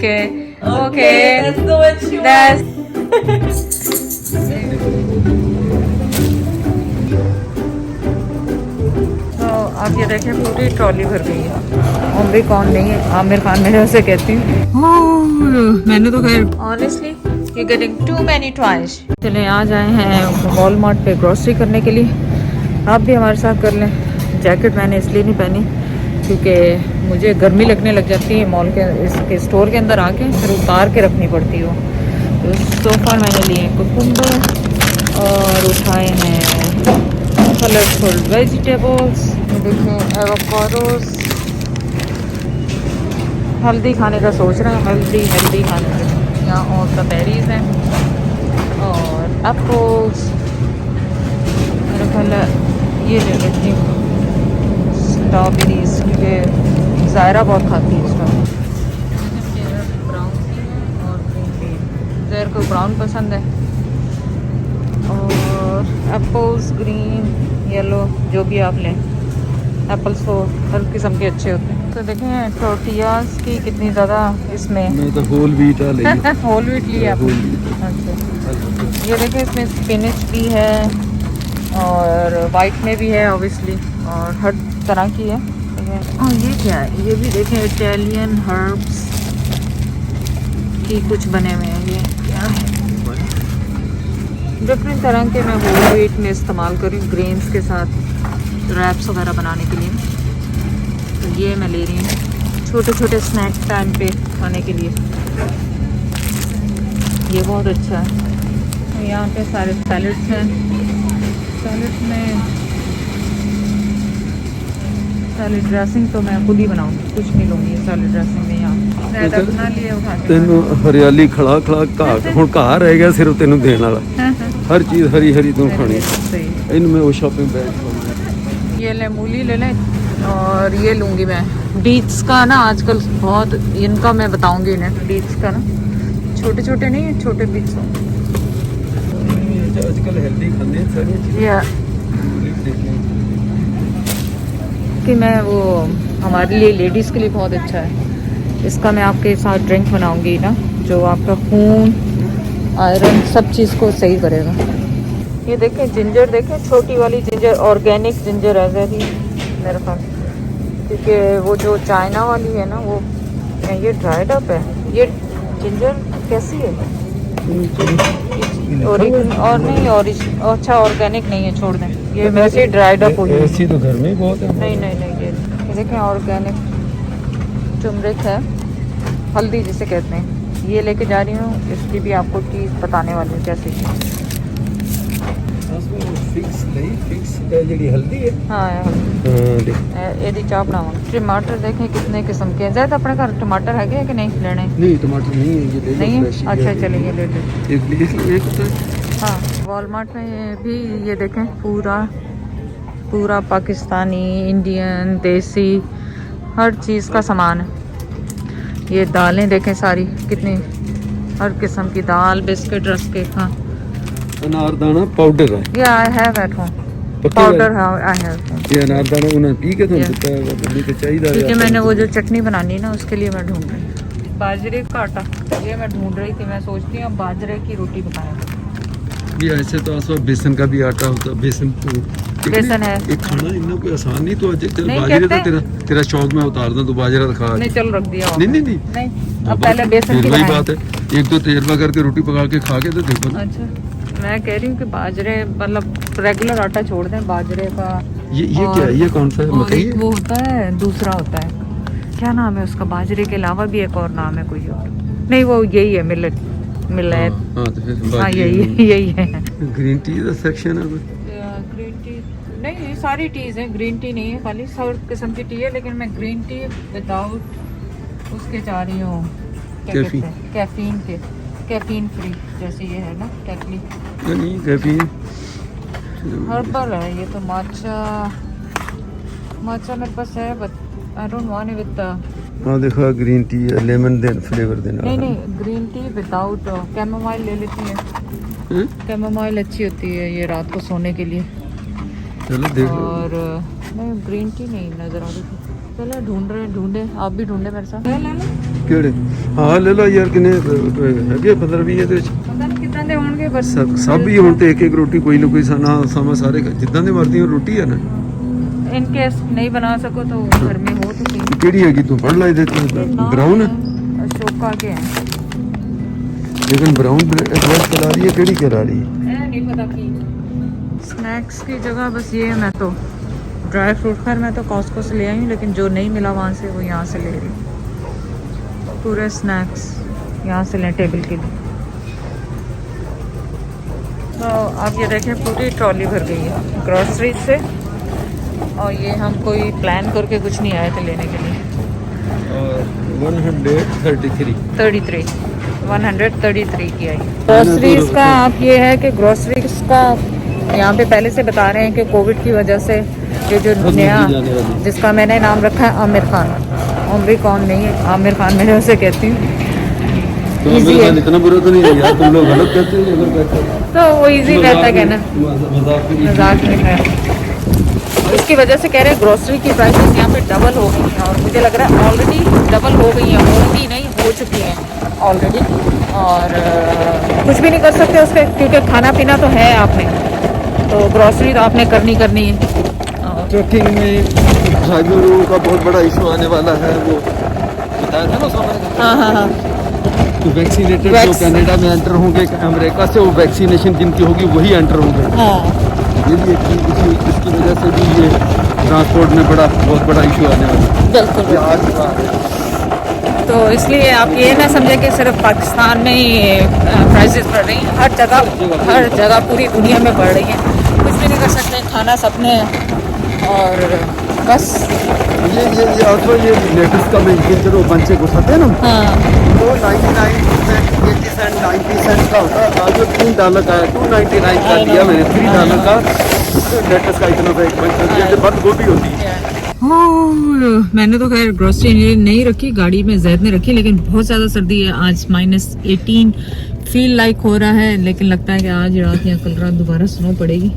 Okay okay तो आप ये देखें पूरी ट्रॉली भर गई है। आमिर कौन नहीं है, आमिर खान मैंने उसे कहती हूँ। मैंने तो खैर honestly you getting too many toys. चले आ जाए हैं वॉलमार्ट पे ग्रोसरी करने के लिए, आप भी हमारे साथ कर लें। जैकेट मैंने इसलिए नहीं पहनी क्योंकि मुझे गर्मी लगने लग जाती है मॉल के इसके स्टोर के अंदर आके, फिर उतार के रखनी पड़ती है। तो सोफा मैंने लिए कुकुम्बर और उठाए हैं कलरफुल वेजिटेबल्स, देखें एवोकाडोस। हल्दी खाने का सोच रहे हैं, हल्दी खाने का। यहाँ और का बेरीज हैं और एप्पल्स। मेरा ख्याल है ये ले लेती हूँ स्ट्रॉबेरीज, क्योंकि ज़ायरा बहुत खाती है स्ट्रॉबेरी। ब्राउन टी है और ग्रीन टी। ज़ाहिर को ब्राउन पसंद है। और एप्पल्स ग्रीन येलो जो भी आप लें, एप्पल्स तो हर किस्म के अच्छे होते हैं। तो देखें टोर्टियाज की कितनी ज़्यादा इसमें तो होल व्हीट होल व्हीट ली आप। अच्छा ये देखें इसमें स्पिनच भी है और वाइट में भी है ऑब्वियसली, और हर तरह की है। और ये क्या है, ये भी देखें इटालियन हर्ब्स की कुछ बने हुए हैं। ये क्या है, डिफरेंट तरह के मैं होल व्हीट में इस्तेमाल करी ग्रेन्स के साथ रैप्स वगैरह बनाने के लिए। तो ये मैं ले रही हूँ छोटे छोटे स्नैक टाइम पे खाने के लिए, ये बहुत अच्छा है। तो यहाँ पे सारे सैलड्स हैं। सैलड में सैलड ड्रेसिंग तो मैं खुद ही बनाऊंगी, कुछ नहीं लूँगी सैलड ड्रेसिंग में। यहाँ अपना लिए उठा के तेनू हरियाली खड़ा खड़ा घाह हुण घाह रह गया सिर्फ तेनू देण वाला। हर चीज़ हरी हरी तू खानी। इन में वो शॉपिंग बैग ये ले मूली ले लें, और ये लूँगी मैं बीट्स का ना, आजकल बहुत इनका मैं बताऊँगी इन्हें बीट्स का ना, छोटे छोटे नहीं छोटे बीट्स हो। आजकल हेल्दी खाने सारी कि मैं वो हमारे लिए लेडीज़ के लिए बहुत अच्छा है। इसका मैं आपके साथ ड्रिंक बनाऊँगी ना, जो आपका खून आयरन सब चीज़ को सही करेगा। ये देखें जिंजर, देखें छोटी वाली जिंजर, ऑर्गेनिक जिंजर है ज़्यादा मेरे पास, क्योंकि वो जो चाइना वाली है ना वो ये ड्राइड अप है। ये जिंजर कैसी है, और नहीं अच्छा ऑर्गेनिक नहीं है, छोड़ दें। ये वैसे ड्राइड अप हुई है। ऐसी तो घर में बहुत है। नहीं ये देखें ऑर्गेनिक टर्मरिक है, हल्दी जिसे कहते हैं। ये लेके जा रही हूँ, इसकी भी आपको चीज़ बताने वाली हूँ कैसे। हल्दी है हाँ यदि चाह बनावा। टमाटर देखें कितने किस्म के हैं। ज़्यादा अपने घर टमाटर है कि नहीं लेने? नहीं टमाटर नहीं है, ये ले लो नहीं है। फ्रेश। अच्छा चलिए ले लो एक तो हाँ वॉलमार्ट में भी ये देखें पूरा पाकिस्तानी इंडियन देसी हर चीज़ का सामान है। ये दालें देखें सारी कितनी, हर किस्म की दाल, बिस्किट, रस्क केक। हाँ अनारदाना पाउडर है ये I have at home powder है आई हैव। ये अनारदाना उन्हें पी के तो चाहिए, क्योंकि मैंने वो जो चटनी बनानी ना उसके लिए मैं ढूंढ रही हूँ बाजरे का आटा, ये मैं ढूंढ रही थी। मैं सोचती हूँ बाजरे की रोटी बनाएं। भी ऐसे तो आसपास बेसन का भी आटा होता, बेसन है। एक खाना इतना कोई आसान नहीं। तो चल बाजरे का तेरा शौक में उतार दूं तो बाजरा दिखा नहीं, चल रख दिया। नहीं अब पहले बेसन की वही बात है, एक तो तजर्बा करके रोटी पका के खा के तो देखो ना। अच्छा मैं कह रही हूँ कि बाजरे मतलब रेगुलर आटा छोड़ दें बाजरे का। ये क्या है, ये कौन सा है? मकई वो होता है, दूसरा होता है, क्या नाम है उसका, बाजरे के अलावा भी एक और नाम है कोई और। नहीं वो यही है, मिलेट। हाँ तो फिर यही है। ग्रीन टी का सेक्शन है। ग्रीन टी नहीं, ये सारी टीज है, ग्रीन टी नहीं है, खाली सब किस्म की टी है। लेकिन मैं ग्रीन टी विदाउट उसके चाह रही हूँ कैफीन फ्री, जैसे ये है ना कैफीन हर्बल है। ये तो माचा मेरे पास है, but I don't want it with हाँ देखा ग्रीन टी है, लेमन फ्लेवर देना। नहीं ग्रीन टी विदाउट कैमोमाइल ले लेती है। कैमोमाइल अच्छी होती है ये रात को सोने के लिए। चलो देख लो। और नहीं ग्रीन टी नहीं नजर आ रही थी। चलो ढूंढे, आप भी ढूंढे मेरे साथ। ले लो ਕਿਹੜੇ ਹਾਂ ਲੈ ਲਓ ਯਾਰ ਕਿੰਨੇ ਹੈਗੇ 15-20 ਇਹਦੇ ਵਿੱਚ ਪਤਾ ਨਹੀਂ ਕਿਦਾਂ ਦੇ ਹੋਣਗੇ ਬਸ ਸਭ ਹੀ ਹੁਣ ਤੇ ਇੱਕ ਇੱਕ ਰੋਟੀ ਕੋਈ ਨਾ ਕੋਈ ਸਨਾ ਸਮਾਂ ਸਾਰੇ ਜਿੱਦਾਂ ਦੀ ਮਰਜ਼ੀ ਰੋਟੀ ਹੈ ਨਾ इन केस नहीं बना सको तो घर में हो तो सही। ਕਿਹੜੀ ਹੈਗੀ ਤੂੰ ਪੜ ਲੈ ਇਹਦੇ ਬਰਾਊਨ ਹੈ अशोका के हैं लेकिन ब्राउन ब्रेड चला रही है केड़ी चला रही है नहीं पता की स्नैक्स की जगह बस ये है। मैं तो ड्राई फ्रूट खैर मैं तो कॉस्को से ले आई हूँ लेकिन जो नहीं मिला वहाँ से वो यहाँ से ले रही हूँ। पूरे स्नैक्स यहाँ से लें टेबल के लिए। तो आप ये देखें पूरी ट्रॉली भर गई है ग्रॉसरी से और ये हम कोई प्लान करके कुछ नहीं आए थे लेने के लिए। और 133 की आई। ग्रोसरीज का आप ये है कि ग्रोसरीज का यहाँ पे पहले से बता रहे हैं कि कोविड की वजह से ये जो नया जिसका मैंने नाम रखा है आमिर खान उमरी कौन नहीं है आमिर खान मैंने उसे कहती हूँ। तो इजी है इतना बुरा तो नहीं है यार तुम लोग गलत कहते हो अगर कहते तो वो इजी रहता है कहना मजाक नहीं है। इसकी वजह से कह रहे हैं ग्रोसरी की प्राइसेस यहाँ पे डबल हो गई हैं और मुझे लग रहा है ऑलरेडी डबल हो गई हैं होंगी नहीं हो चुकी हैं ऑलरेडी और कुछ भी नहीं कर सकते उस पर क्योंकि खाना पीना तो है आपने तो ग्रोसरी तो आपने करनी है। ट्रैकिंग में ड्राइवर लोगों का बहुत बड़ा इशू आने वाला है वो बताया था ना उसमें हाँ तो वैक्सीनेटेड जो कनाडा में एंटर होंगे अमेरिका से वो वैक्सीनेशन जिनकी होगी वही एंटर होंगे। हाँ ये भी एक चीज़ इसकी वजह से भी ये ट्रांसपोर्ट में बहुत बड़ा इशू आने वाला है बिल्कुल। तो इसलिए आप ये ना समझे कि सिर्फ पाकिस्तान में ही प्राइसेस बढ़ रही हैं हर जगह पूरी दुनिया में बढ़ रही हैं। कुछ भी नहीं कर सकते खाना सबने और बस ये अथवा ये लेटेस्ट का मैं चलो बंचे को खाते हैं ना हाँ तो 99 80 सेंट 90 सेंट का होता है आज $3 का है 299 का दिया मैंने $3 का लेटेस्ट का इतना सा एक बंच बंद गोभी होती है। मैंने तो खैर ग्रोसरी नहीं रखी गाड़ी में जैद ने रखी लेकिन बहुत ज़्यादा सर्दी है आज -18 फील लाइक हो रहा है लेकिन लगता है कि आज रात या कल रात दोबारा स्नो पड़ेगी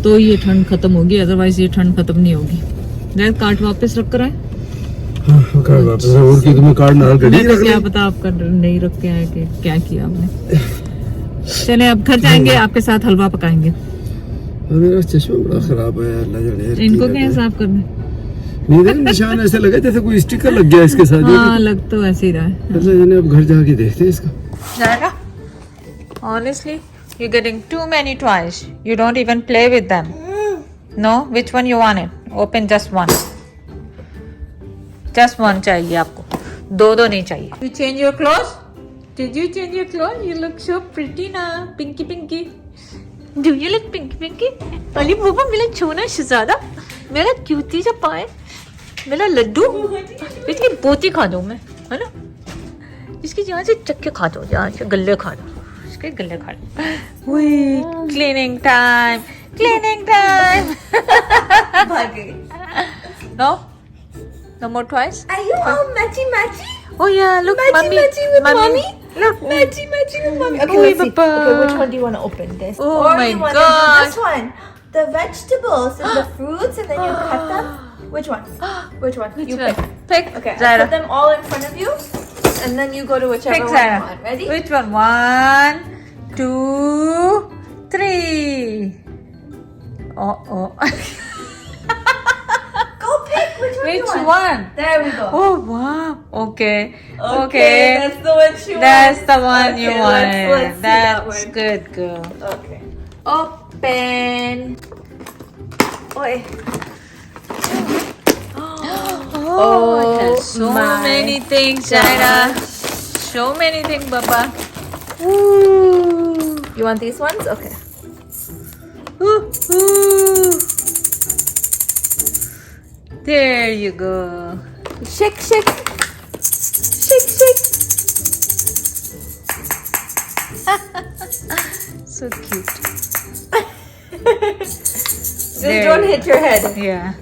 तो ये ठंड खत्म होगी अदरवाइज ये ठंड खत्म नहीं होगी। जैद कार्ड वापस रख कर आए कार्ड वापस और की तुम्हें कार्ड ना गड़ी रख क्या पता आपका नहीं रख के आए कि क्या किया आपने। चले अब घर जाएंगे आपके साथ हलवा पकाएंगे। मेरा चश्मा बड़ा खराब है अल्लाह जाने इनको क्या साफ करना मेरे निशान ऐसे लगे जैसे कोई स्टिकर लग गया इसके साथ। हाँ लग तो ऐसे ही रहा है। अल्लाह जाने अब घर जाके देखते हैं इसका जाएगा। Honestly, you're getting too many toys. You don't even play with them. No, which one you want it? Open just one. Just one चाहिए आपको, दो नहीं चाहिए. You change your clothes? Did you change your clothes? You look so pretty now, pinky. Do you look pinky? Ali बाबा मेरा छोना शहजादा, मेरा cutie सा पाए, मेरा लड्डू, इसकी पोती खा दूँ मैं, है ना? इसकी यहाँ से चक्के खा दो, यहाँ से गल्ले खा दो, इसके गल्ले खा दो। वही cleaning time. No more toys. Are you all matchy? Oh yeah, look, Matchy with mommy? Look, Matchy with mommy. Okay, Oi, let's see. Papa. Okay, which one do you want to open? This? Oh or my you want to gosh. do this one? The vegetables and the fruits, and then you cut them. Which one? Which one? Which you one? pick. Pick. Okay, I'll Zaira. put them all in front of you, and then you go to whichever Pick one you Zaira. want. Ready? Which one? 1, 2, 3. Oh. Go pick which one you Which want. one? There we go. Oh wow. Okay. That's the one you That's want. the one you Okay, wanted. let's see that That's one. good, girl. Okay. Open. Oi. Oh, Oh, so my many things, Jaira. So many things, Baba. Ooh. You want these ones? Okay. Ooh. There you go. Shake. So cute. Just don't hit your head. Yeah.